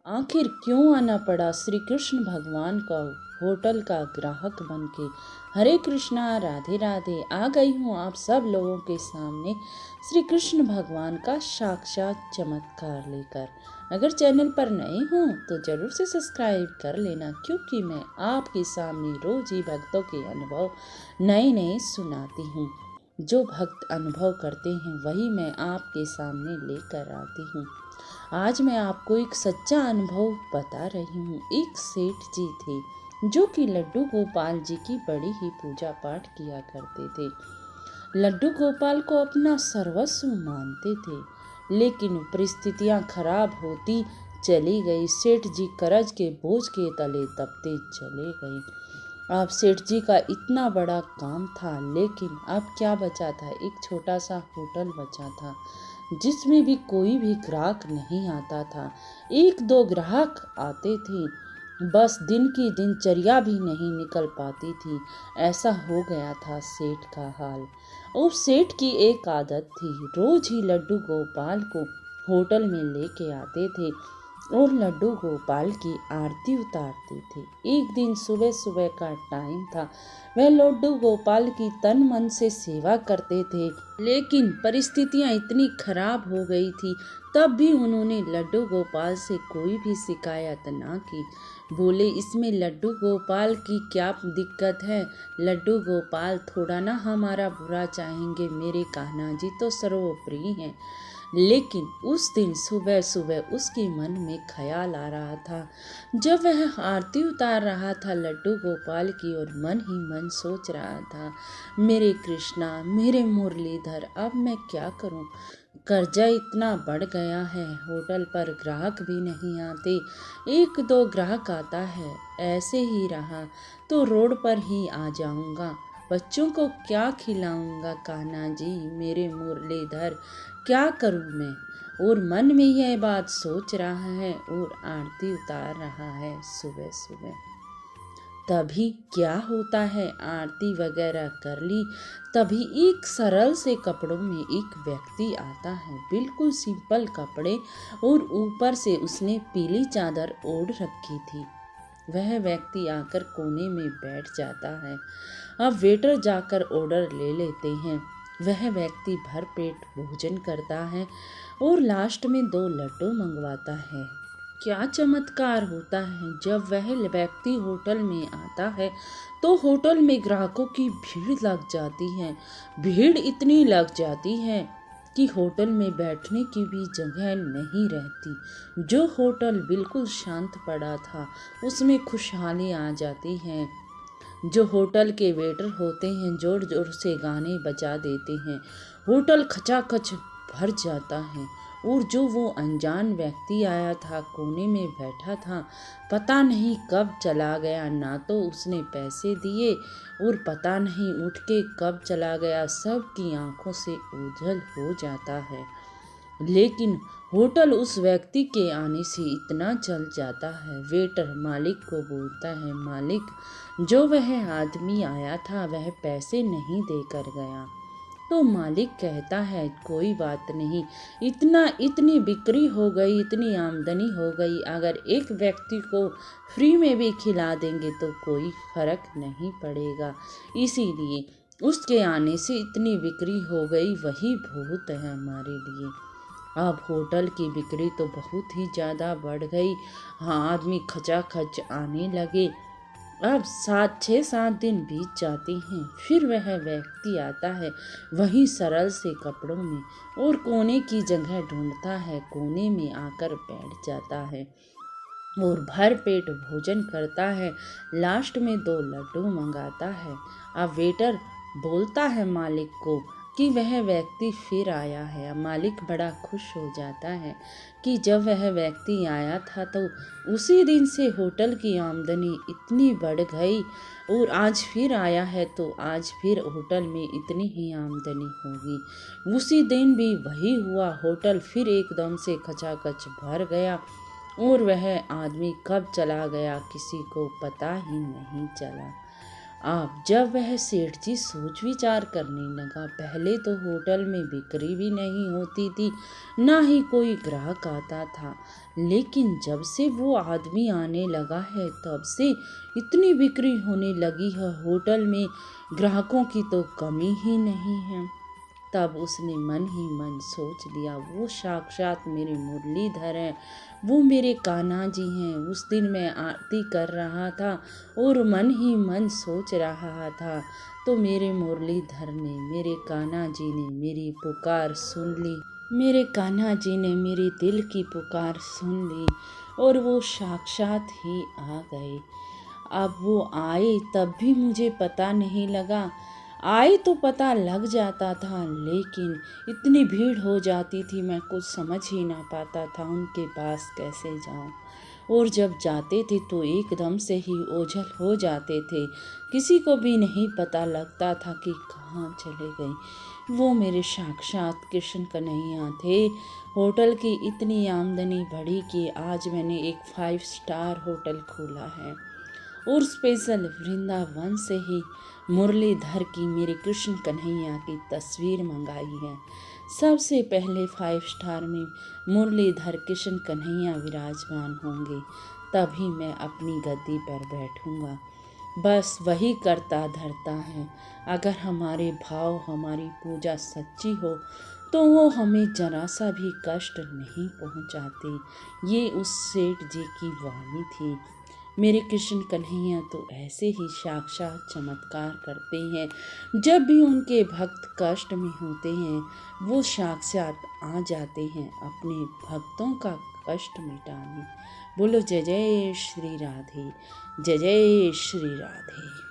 आखिर क्यों आना पड़ा श्री कृष्ण भगवान का होटल का ग्राहक बनके। हरे कृष्णा, राधे राधे। आ गई हूँ आप सब लोगों के सामने श्री कृष्ण भगवान का साक्षात चमत्कार लेकर। अगर चैनल पर नए हों तो जरूर से सब्सक्राइब कर लेना, क्योंकि मैं आपके सामने रोज ही भक्तों के अनुभव नए नए सुनाती हूँ। जो भक्त अनुभव करते हैं वही मैं आपके सामने लेकर आती हूँ। आज मैं आपको एक सच्चा अनुभव बता रही हूँ। एक सेठ जी थे जो कि लड्डू गोपाल जी की बड़ी ही पूजा पाठ किया करते थे। लड्डू गोपाल को अपना सर्वस्व मानते थे, लेकिन परिस्थितियां खराब होती चली गई। सेठ जी कर्ज के बोझ के तले दबते चले गए। अब सेठ जी का इतना बड़ा काम था, लेकिन अब क्या बचा था? एक छोटा सा होटल बचा था जिसमें भी कोई भी ग्राहक नहीं आता था। एक दो ग्राहक आते थे, बस दिन की दिनचर्या भी नहीं निकल पाती थी। ऐसा हो गया था सेठ का हाल। और सेठ की एक आदत थी, रोज ही लड्डू गोपाल को होटल में लेके आते थे और लड्डू गोपाल की आरती उतारते थे। एक दिन सुबह सुबह का टाइम था। वह लड्डू गोपाल की तन मन से सेवा करते थे, लेकिन परिस्थितियां इतनी खराब हो गई थी, तब भी उन्होंने लड्डू गोपाल से कोई भी शिकायत ना की। बोले, इसमें लड्डू गोपाल की क्या दिक्कत है? लड्डू गोपाल थोड़ा ना हमारा बुरा चाहेंगे, मेरे कान्हा जी तो सर्वोपरि हैं। लेकिन उस दिन सुबह सुबह उसके मन में ख्याल आ रहा था, जब वह आरती उतार रहा था लड्डू गोपाल की, और मन ही मन सोच रहा था, मेरे कृष्णा, मेरे मुरलीधर, अब मैं क्या करूं? कर्जा इतना बढ़ गया है, होटल पर ग्राहक भी नहीं आते। एक दो ग्राहक आता है, ऐसे ही रहा तो रोड पर ही आ जाऊंगा। बच्चों को क्या खिलाऊंगा? कान्हा जी, मेरे मुरलीधर, क्या करूं मैं? और मन में यह बात सोच रहा है और आरती उतार रहा है सुबह सुबह। तभी क्या होता है, आरती वगैरह कर ली, तभी एक सरल से कपड़ों में एक व्यक्ति आता है, बिल्कुल सिंपल कपड़े, और ऊपर से उसने पीली चादर ओढ़ रखी थी। वह व्यक्ति आकर कोने में बैठ जाता है। अब वेटर जाकर ऑर्डर ले लेते हैं। वह व्यक्ति भरपेट भोजन करता है और लास्ट में 2 लड्डू मंगवाता है। क्या चमत्कार होता है, जब वह व्यक्ति होटल में आता है तो होटल में ग्राहकों की भीड़ लग जाती है। भीड़ इतनी लग जाती है कि होटल में बैठने की भी जगह नहीं रहती। जो होटल बिल्कुल शांत पड़ा था उसमें खुशहाली आ जाती है। जो होटल के वेटर होते हैं जोर जोर से गाने बजा देते हैं, होटल खचाखच भर जाता है। और जो वो अनजान व्यक्ति आया था, कोने में बैठा था, पता नहीं कब चला गया, ना तो उसने पैसे दिए और पता नहीं उठ के कब चला गया, सबकी आंखों से ओझल हो जाता है। लेकिन होटल उस व्यक्ति के आने से इतना जल जाता है। वेटर मालिक को बोलता है, मालिक, जो वह आदमी आया था वह पैसे नहीं देकर गया। तो मालिक कहता है, कोई बात नहीं, इतनी बिक्री हो गई, इतनी आमदनी हो गई, अगर एक व्यक्ति को फ्री में भी खिला देंगे तो कोई फर्क नहीं पड़ेगा। इसीलिए उसके आने से इतनी बिक्री हो गई, वही बहुत है हमारे लिए। अब होटल की बिक्री तो बहुत ही ज़्यादा बढ़ गई। हाँ, आदमी खचाखच आने लगे। अब 6-7 दिन बीत जाते हैं, फिर वह व्यक्ति आता है, वही सरल से कपड़ों में, और कोने की जगह ढूंढता है, कोने में आकर बैठ जाता है और भर पेट भोजन करता है। लास्ट में 2 लड्डू मंगाता है। अब वेटर बोलता है मालिक को कि वह व्यक्ति फिर आया है। मालिक बड़ा खुश हो जाता है कि जब वह व्यक्ति आया था तो उसी दिन से होटल की आमदनी इतनी बढ़ गई, और आज फिर आया है तो आज फिर होटल में इतनी ही आमदनी होगी। उसी दिन भी वही हुआ, होटल फिर एकदम से खचाखच भर गया और वह आदमी कब चला गया किसी को पता ही नहीं चला। आप जब वह सेठ जी सोच विचार करने लगा, पहले तो होटल में बिक्री भी नहीं होती थी, ना ही कोई ग्राहक आता था, लेकिन जब से वो आदमी आने लगा है तब से इतनी बिक्री होने लगी है, होटल में ग्राहकों की तो कमी ही नहीं है। तब उसने मन ही मन सोच लिया, वो साक्षात मेरे मुरलीधर हैं, वो मेरे कान्हा जी हैं। उस दिन मैं आरती कर रहा था और मन ही मन सोच रहा था, तो मेरे मुरलीधर ने, मेरे कान्हा जी ने मेरी पुकार सुन ली। मेरे कान्हा जी ने मेरी दिल की पुकार सुन ली और वो साक्षात ही आ गए। अब वो आए तब भी मुझे पता नहीं लगा, आए तो पता लग जाता था, लेकिन इतनी भीड़ हो जाती थी मैं कुछ समझ ही ना पाता था उनके पास कैसे जाऊं। और जब जाते थे तो एकदम से ही ओझल हो जाते थे, किसी को भी नहीं पता लगता था कि कहाँ चले गए। वो मेरे साक्षात कृष्ण कन्हैया थे। होटल की इतनी आमदनी बढ़ी कि आज मैंने एक 5 स्टार होटल खोला है और स्पेशल वृंदावन से ही मुरलीधर की, मेरे कृष्ण कन्हैया की तस्वीर मंगाई है। सबसे पहले 5 स्टार में मुरलीधर कृष्ण कन्हैया विराजमान होंगे, तभी मैं अपनी गद्दी पर बैठूंगा। बस वही करता धरता है। अगर हमारे भाव, हमारी पूजा सच्ची हो तो वो हमें जरा सा भी कष्ट नहीं पहुंचाते। ये उस सेठ जी की वाणी थी। मेरे कृष्ण कन्हैया तो ऐसे ही साक्षात चमत्कार करते हैं। जब भी उनके भक्त कष्ट में होते हैं, वो साक्षात आ जाते हैं अपने भक्तों का कष्ट मिटाने। बोलो जय जय श्री राधे, जय जय श्री राधे।